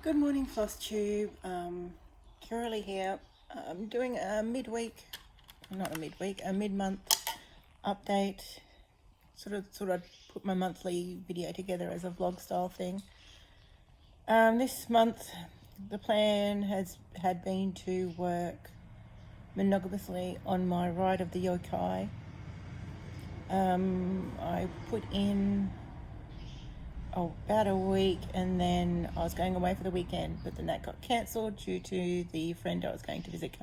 Good morning, Flosstube. Currently here. I'm doing a a mid-month update. Sort of put my monthly video together as a vlog style thing. This month, the plan had been to work monogamously on my ride of the yokai. I put in about a week, and then I was going away for the weekend, but then that got cancelled due to the friend I was going to visit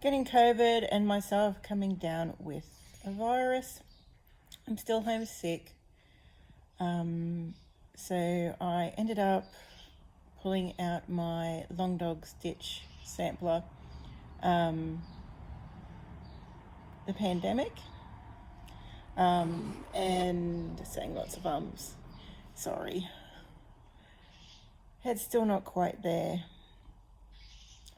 getting COVID, and myself coming down with a virus. I'm still homesick, so I ended up pulling out my long dog stitch sampler, the pandemic, and saying lots of sorry. Head's still not quite there.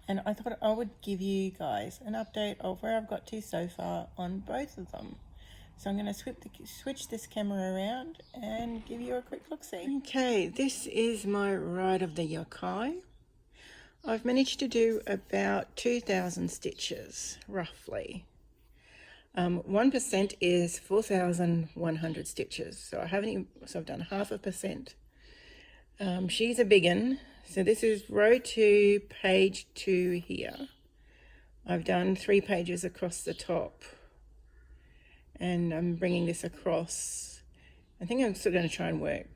And I thought I would give you guys an update of where I've got to so far on both of them. So I'm going to switch this camera around and give you a quick look-see. Okay, this is my ride of the yokai. I've managed to do about 2,000 stitches, roughly. 1% is 4,100 stitches, so I've done 0.5%. She's a big one, so this is row 2, page 2 here. I've done 3 pages across the top, and I'm bringing this across. I think I'm still going to try and work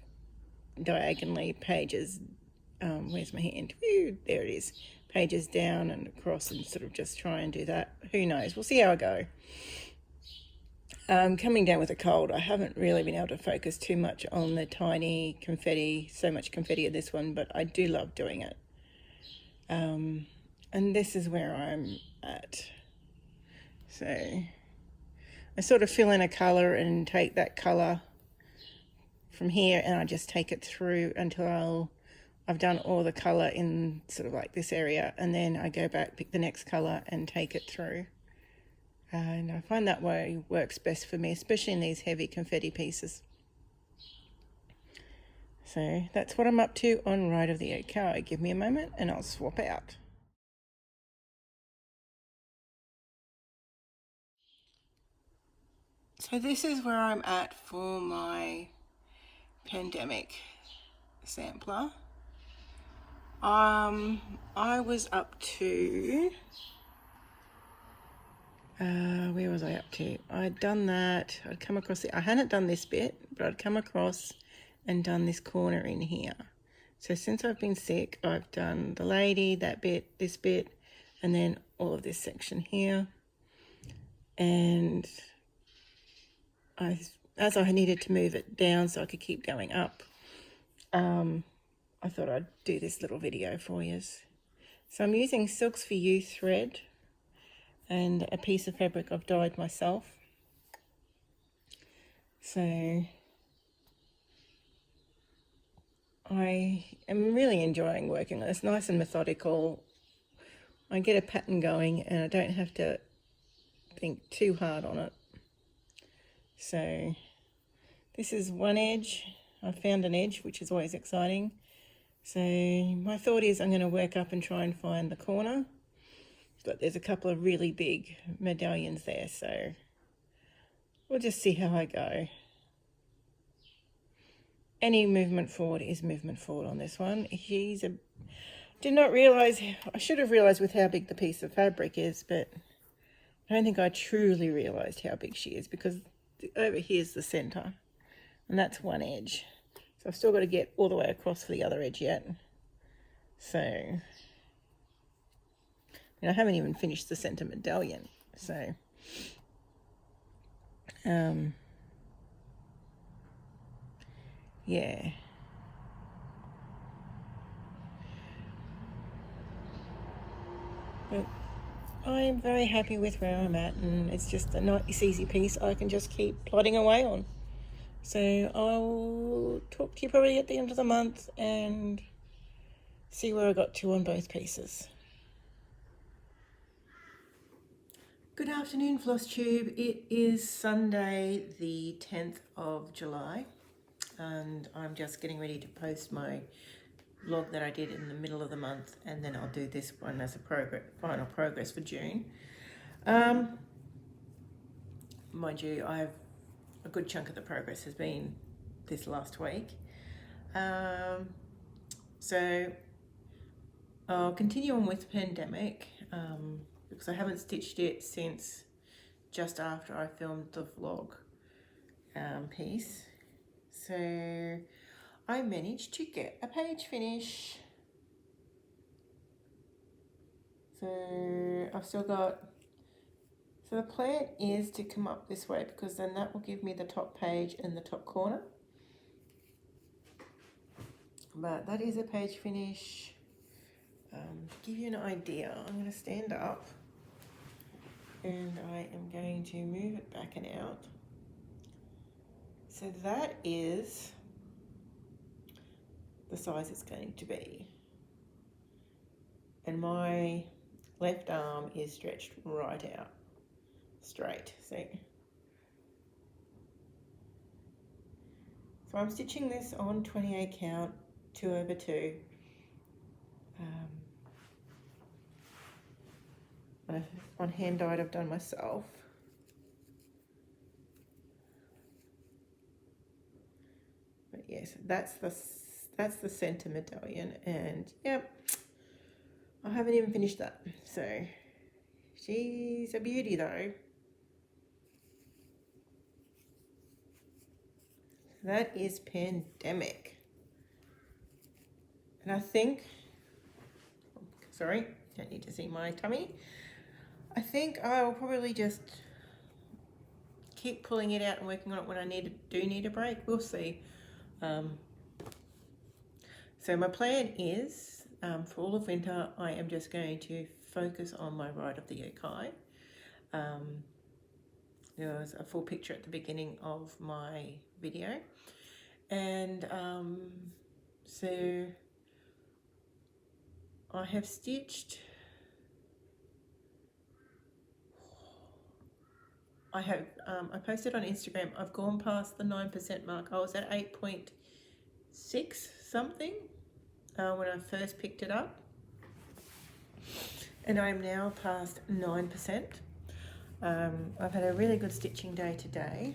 diagonally pages. Where's my hand? Ooh, there it is. Pages down and across, and sort of just try and do that. Who knows? We'll see how I go. Coming down with a cold, I haven't really been able to focus too much on the tiny confetti, so much confetti in this one, but I do love doing it. And this is where I'm at. So I sort of fill in a colour and take that colour from here, and I just take it through until I've done all the colour in sort of like this area, and then I go back, pick the next colour and take it through. And I find that way works best for me, especially in these heavy confetti pieces. So that's what I'm up to on Ride of the Yokai. Give me a moment and I'll swap out. So this is where I'm at for my pandemic sampler. I was up to... where was I up to? I'd done that. I'd come across it. I hadn't done this bit, but I'd come across and done this corner in here. So since I've been sick, I've done the lady, that bit, this bit, and then all of this section here. And as I needed to move it down so I could keep going up, I thought I'd do this little video for you. So I'm using Silks for You thread and a piece of fabric I've dyed myself. So I am really enjoying working on it. It's nice and methodical. I get a pattern going and I don't have to think too hard on it. So this is one edge. I found an edge, which is always exciting. So my thought is I'm going to work up and try and find the corner. But there's a couple of really big medallions there, so we'll just see how I go. Any movement forward is movement forward on this one. Did not realise, I should have realised with how big the piece of fabric is, but I don't think I truly realised how big she is, because over here's the centre, and that's one edge. So I've still got to get all the way across for the other edge yet. So... I haven't even finished the centre medallion, so yeah. But I'm very happy with where I'm at, and it's just a nice easy piece I can just keep plodding away on. So I'll talk to you probably at the end of the month and see where I got to on both pieces. Good afternoon, Flosstube. It is Sunday the 10th of July, and I'm just getting ready to post my vlog that I did in the middle of the month, and then I'll do this one as a final progress for June. Mind you, a good chunk of the progress has been this last week. So I'll continue on with Pandemic, because I haven't stitched it since just after I filmed the vlog piece. So I managed to get a page finish. So I've still got, so the plan is to come up this way, because then that will give me the top page and the top corner. But that is a page finish. To give you an idea, I'm going to stand up and I am going to move it back and out. So that is the size it's going to be. And my left arm is stretched right out, straight, see? So I'm stitching this on 28 count, 2/2. On hand dyed I've done myself. But yes, that's the center medallion, and yep, I haven't even finished that. So she's a beauty though. That is Pandemic. And I think, sorry, don't need to see my tummy. I think I'll probably just keep pulling it out and working on it when I do need a break. We'll see. So my plan is, for all of winter, I am just going to focus on my Ride of the Yokai. There was a full picture at the beginning of my video. And so I have stitched, I posted on Instagram, I've gone past the 9% mark. I was at 8.6 something when I first picked it up. And I'm now past 9%. I've had a really good stitching day today.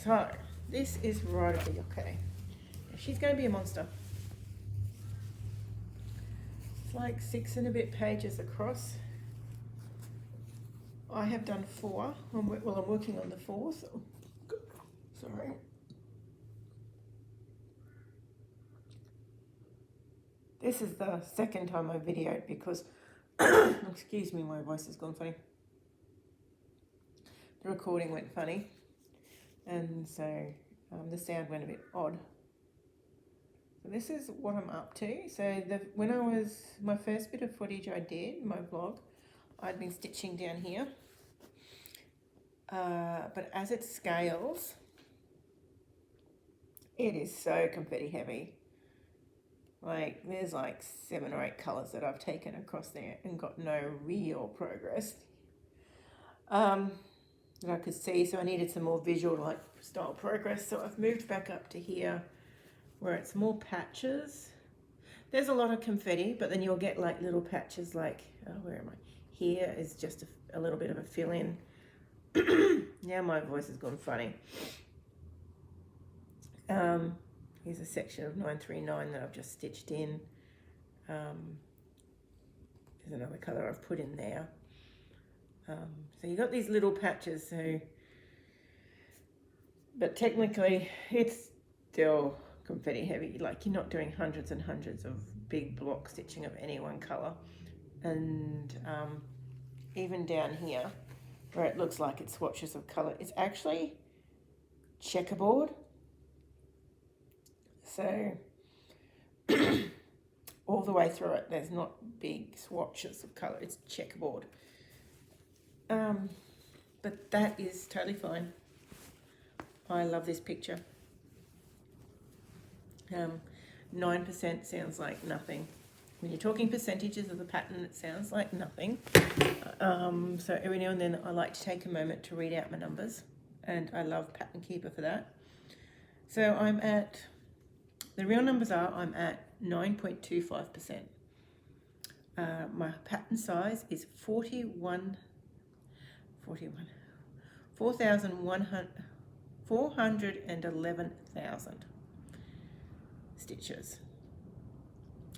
So this is Ride of the Yokai. She's going to be a monster. It's like 6 and a bit pages across. I have done 4. I'm working on the 4th. Sorry. This is the second time I videoed because, excuse me, my voice has gone funny. The recording went funny, and so the sound went a bit odd. So this is what I'm up to. So my first bit of footage I did, my vlog, I'd been stitching down here. But as it scales, it is so confetti heavy. Like there's like 7 or 8 colours that I've taken across there and got no real progress that I could see. So I needed some more visual like style progress. So I've moved back up to here where it's more patches. There's a lot of confetti, but then you'll get like little patches like, where am I? Here is just a little bit of a fill in. Now my voice has gone funny. Here's a section of 939 that I've just stitched in. There's another colour I've put in there. So you got these little patches, but technically it's still confetti heavy. Like you're not doing hundreds and hundreds of big block stitching of any one colour. And even down here, where it looks like it's swatches of colour, it's actually checkerboard. So all the way through it, there's not big swatches of colour, it's checkerboard. But that is totally fine. I love this picture. 9% sounds like nothing. When you're talking percentages of the pattern, it sounds like nothing. So every now and then I like to take a moment to read out my numbers, and I love Pattern Keeper for that. So I'm at The real numbers are I'm at 9.25%. My pattern size is 411,000 stitches.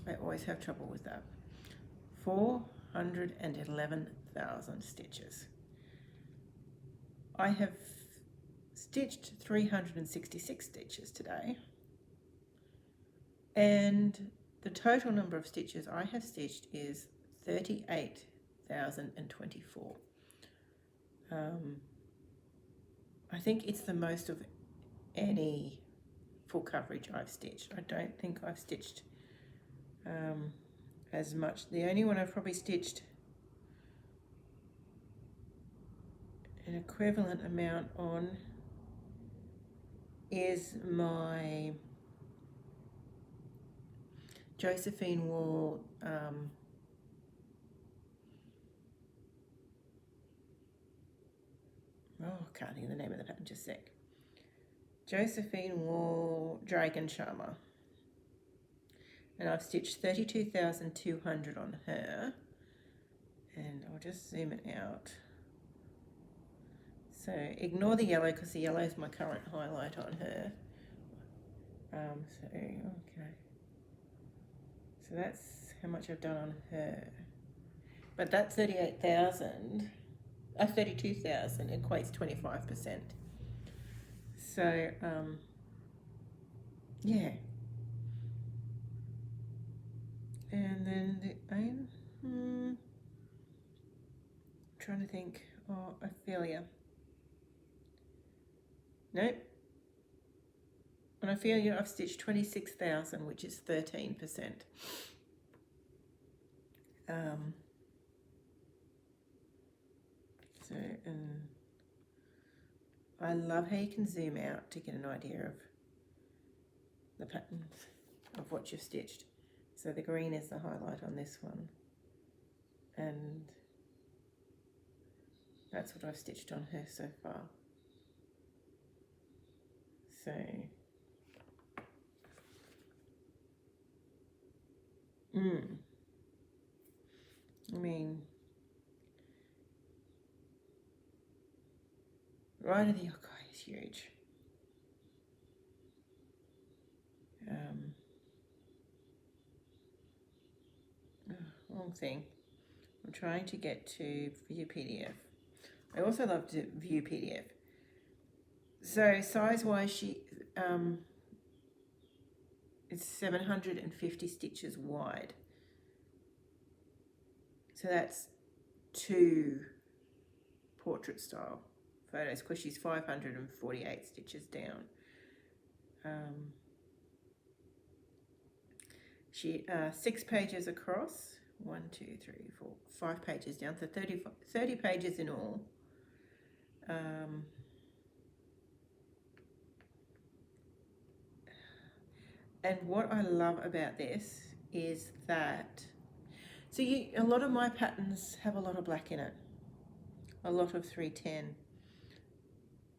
I always have trouble with that. 411,000 stitches. I have stitched 366 stitches today, and the total number of stitches I have stitched is 38,024. I think it's the most of any full coverage I've stitched. I don't think I've stitched as much. The only one I've probably stitched an equivalent amount on is my Josephine Wall I can't think of the name of the pattern, just a sec. Josephine Wall Dragon Charmer. And I've stitched 32,200 on her. And I'll just zoom it out. So ignore the yellow because the yellow is my current highlight on her. Okay. So that's how much I've done on her. But that 32,000 equates 25%. So, yeah. And then the trying to think. Oh, Ophelia. Nope. On Ophelia, I've stitched 26,000, which is 13%. I love how you can zoom out to get an idea of the patterns of what you've stitched. So the green is the highlight on this one, and that's what I've stitched on her so far. So I mean, right of the yokai is huge. Wrong thing. I'm trying to get to view PDF. I also love to view PDF. So size-wise, she it's 750 stitches wide. So that's 2 portrait style photos because she's 548 stitches down. She 6 pages across. 1, 2, 3, 4, 5 pages down, so 30 pages in all. And what I love about this is that, so a lot of my patterns have a lot of black in it, a lot of 310,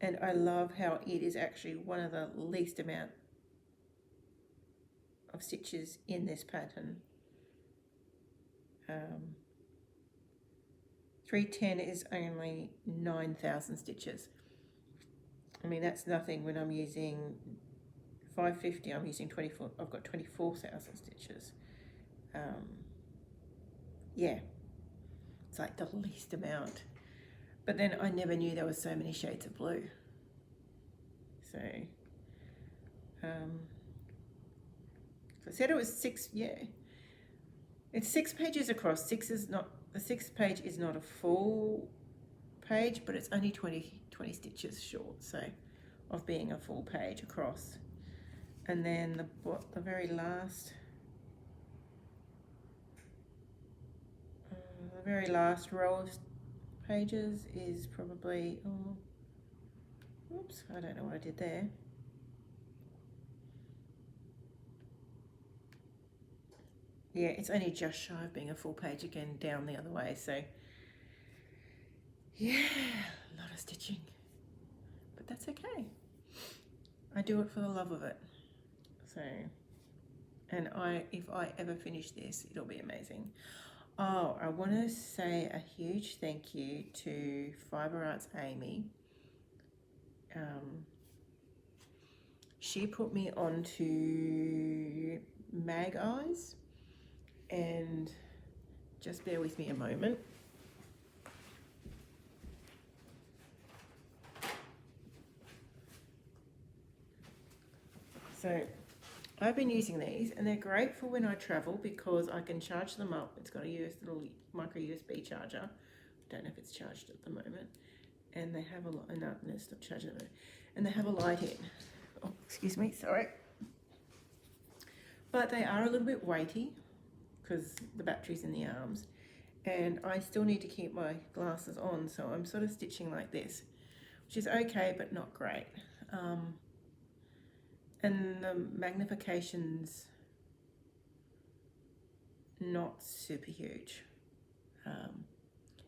and I love how it is actually one of the least amount of stitches in this pattern. 310 is only 9,000 stitches. I mean, that's nothing when I'm using 550, I'm using 24, I've got 24,000 stitches. Yeah, it's like the least amount. But then I never knew there was so many shades of blue. So, I said it was 6, yeah. It's 6 pages across. The 6th page is not a full page, but it's only 20 stitches short, so of being a full page across. And then the very last row of pages is probably, oops, I don't know what I did there. Yeah, it's only just shy of being a full page again, down the other way. So, yeah, a lot of stitching. But that's okay. I do it for the love of it. So, And if I ever finish this, it'll be amazing. Oh, I want to say a huge thank you to Fibre Arts Amy. She put me onto Mag Eyes, and just bear with me a moment. So I've been using these, and they're great for when I travel because I can charge them up. It's got a little micro USB charger. Don't know if it's charged at the moment. And they have a light. No, it's not charging at the moment. And they have a light in. Oh, excuse me, sorry. But they are a little bit weighty because the battery's in the arms. And I still need to keep my glasses on, so I'm sort of stitching like this, which is okay, but not great. And the magnification's not super huge.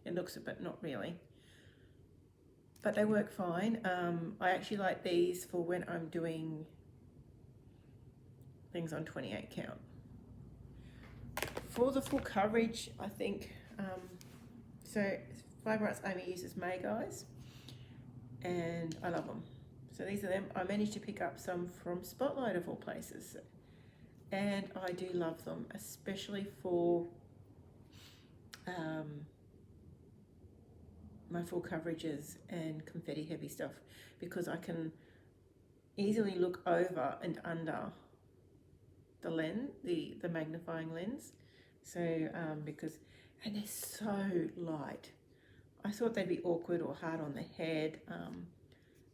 It looks it, but not really. But they work fine. I actually like these for when I'm doing things on 28 count. For the full coverage, I think, so Fibre Arts Amy uses Mag Eyes, and I love them. So these are them. I managed to pick up some from Spotlight of all places, and I do love them, especially for my full coverages and confetti heavy stuff, because I can easily look over and under the lens, the magnifying lens. So and they're so light. I thought they'd be awkward or hard on the head.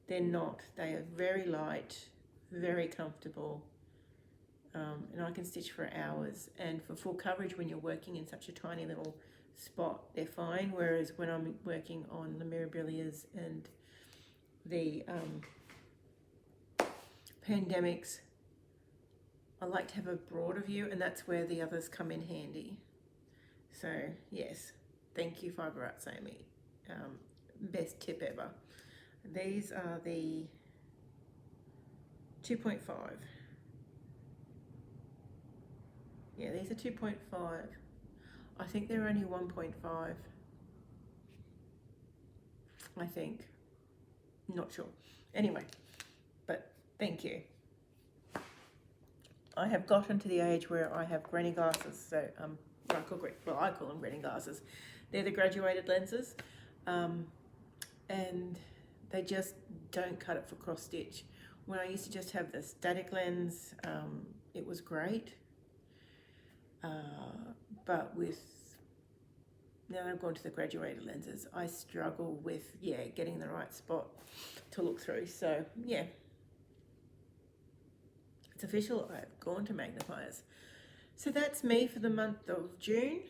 They're not. They are very light, very comfortable, and I can stitch for hours. And for full coverage, when you're working in such a tiny little spot, they're fine. Whereas when I'm working on the Mirabilias and the Pandemics, I like to have a broader view, and that's where the others come in handy. So yes, thank you, Fibre Arts Amy. Best tip ever. These are the 2.5. Yeah, these are 2.5. I think they're only 1.5. I think. Not sure. Anyway, but thank you. I have gotten to the age where I have granny glasses, so I call them granny glasses. They're the graduated lenses, and they just don't cut it for cross stitch. When I used to just have the static lens, it was great, but now I've gone to the graduated lenses, I struggle with getting the right spot to look through. So yeah, it's official, I've gone to magnifiers. So that's me for the month of June.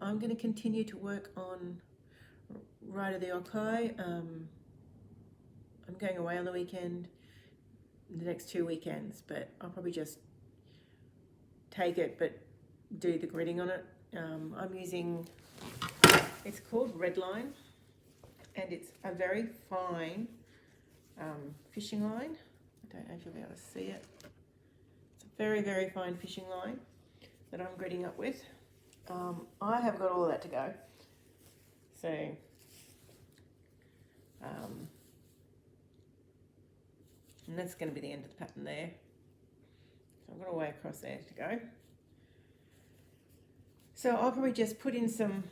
I'm going to continue to work on Ride of the Okai. I'm going away on the weekend, the next 2 weekends, but I'll probably just take it but do the gridding on it. I'm using, it's called Redline, and it's a very fine fishing line. I don't know if you'll be able to see it. It's a very, very fine fishing line that I'm gridding up with. I have got all of that to go. So, and that's going to be the end of the pattern there. So I've got a way across there to go. So I'll probably just put in some,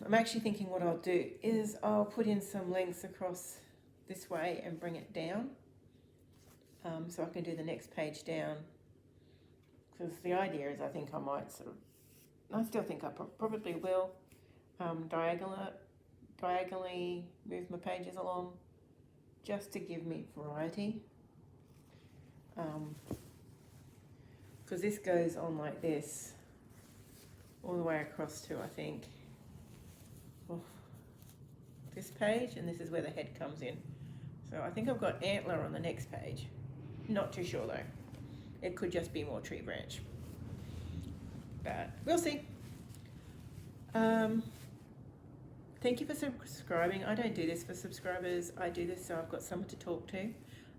I'm actually thinking what I'll do is I'll put in some lengths across this way and bring it down. So I can do the next page down. Because the idea is I think I might I still think I probably will diagonally move my pages along just to give me variety. Because this goes on like this all the way across to, I think, this page, and this is where the head comes in. So I think I've got antler on the next page. Not too sure though. It could just be more tree branch, but we'll see. Thank you for subscribing. I don't do this for subscribers. I do this so I've got someone to talk to,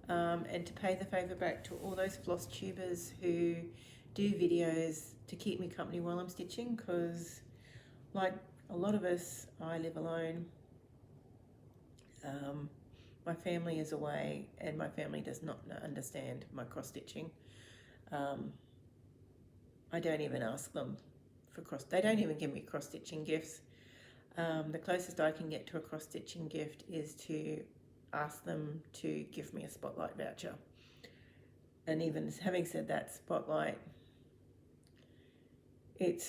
and to pay the favour back to all those floss tubers who do videos to keep me company while I'm stitching, because like a lot of us, I live alone. My family is away, and my family does not understand my cross stitching. I don't even ask them for they don't even give me cross stitching gifts. The closest I can get to a cross stitching gift is to ask them to give me a Spotlight voucher. And even having said that, Spotlight, it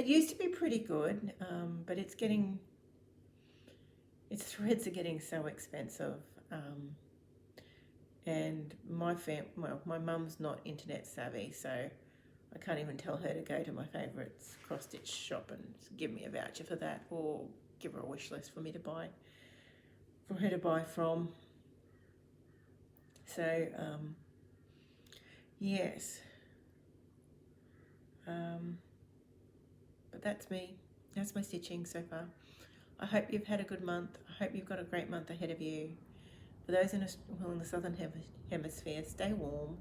used to be pretty good, but its threads are getting so expensive. And my mum's not internet savvy, so I can't even tell her to go to my favourite cross stitch shop and give me a voucher for that, or give her a wish list for her to buy from. So yes, but that's me. That's my stitching so far. I hope you've had a good month. I hope you've got a great month ahead of you. For those in the southern hemisphere, stay warm.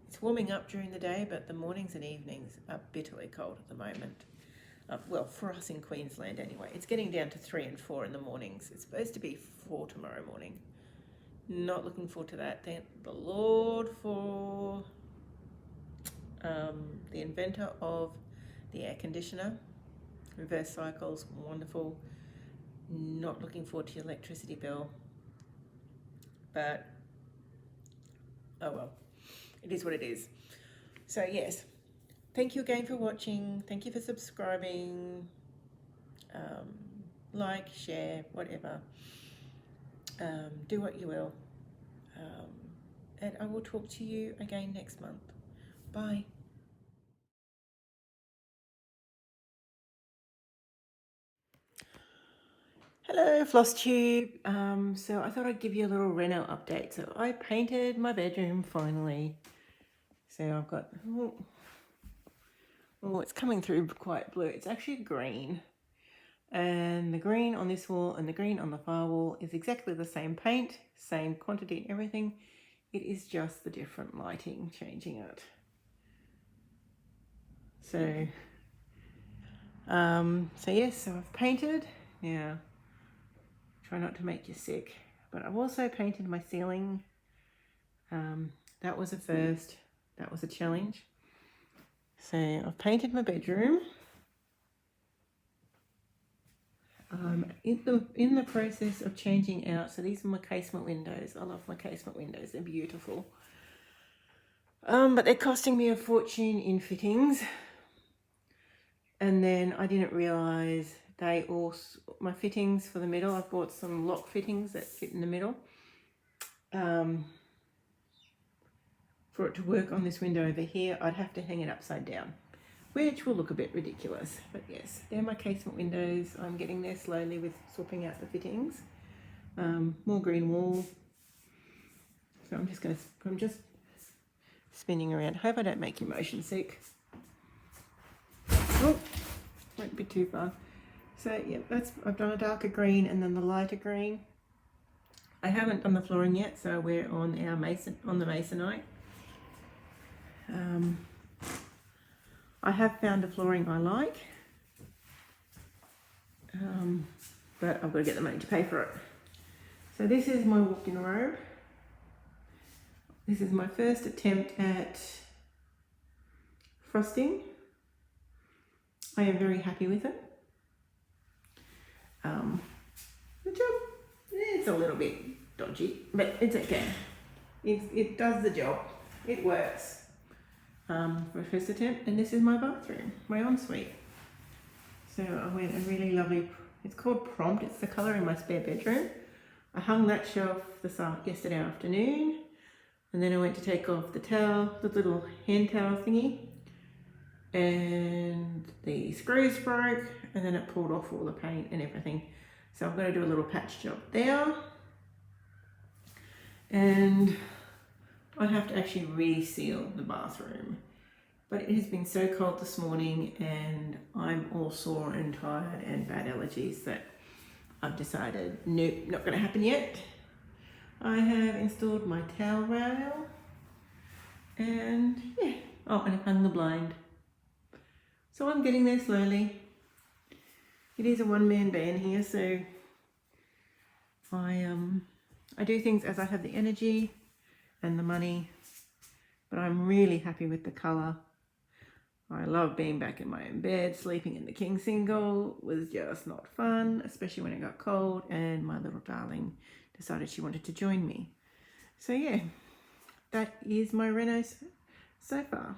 It's warming up during the day, but the mornings and evenings are bitterly cold at the moment. Well, for us in Queensland anyway. It's getting down to 3 and 4 in the mornings. It's supposed to be 4 tomorrow morning. Not looking forward to that. Thank the Lord for the inventor of the air conditioner. Reverse cycles, wonderful. Not looking forward to the electricity bill, but oh well, it is what it is. So yes, thank you again for watching. Thank you for subscribing. Like, share, whatever. Do what you will. And I will talk to you again next month. Bye. Hello, Flosstube. So I thought I'd give you a little Reno update. So I painted my bedroom finally. So I've got, oh, it's coming through quite blue. It's actually green. And the green on this wall and the green on the far wall is exactly the same paint, same quantity, everything. It is just the different lighting changing it. So, yes, so I've painted. Now, try not to make you sick. But I've also painted my ceiling. That was a first. That was a challenge. So I've painted my bedroom. In the process of changing out, so these are my casement windows. I love my casement windows, they're beautiful. But they're costing me a fortune in fittings. And then I didn't realise my fittings for the middle, I've bought some lock fittings that fit in the middle. For it to work on this window over here, I'd have to hang it upside down, which will look a bit ridiculous. But yes, they're my casement windows. I'm getting there slowly with swapping out the fittings. More green wall. So I'm just spinning around. Hope I don't make you motion sick. Oh, won't be too far. So yeah, I've done a darker green and then the lighter green. I haven't done the flooring yet, so we're on the masonite. I have found a flooring I like, but I've got to get the money to pay for it. So this is my walk-in robe. This is my first attempt at frosting. I am very happy with it. The job, it's a little bit dodgy, but it's okay. It does the job. It works. For a first attempt, and this is my bathroom, my ensuite. So I went a really lovely, it's called Prompt, it's the colour in my spare bedroom. I hung that shelf yesterday afternoon, and then I went to take off the little hand towel thingy, and the screws broke, and then it pulled off all the paint and everything. So I'm going to do a little patch job there, and I have to actually reseal the bathroom. But it has been so cold this morning and I'm all sore and tired and bad allergies that I've decided, nope, not going to happen yet. I have installed my towel rail. And yeah, oh, and I hung the blind. So I'm getting there slowly. It is a one-man band here, so I do things as I have the energy and the money, but I'm really happy with the colour. I love being back in my own bed. Sleeping in the king single was just not fun, especially when it got cold and my little darling decided she wanted to join me. So yeah, that is my reno so far.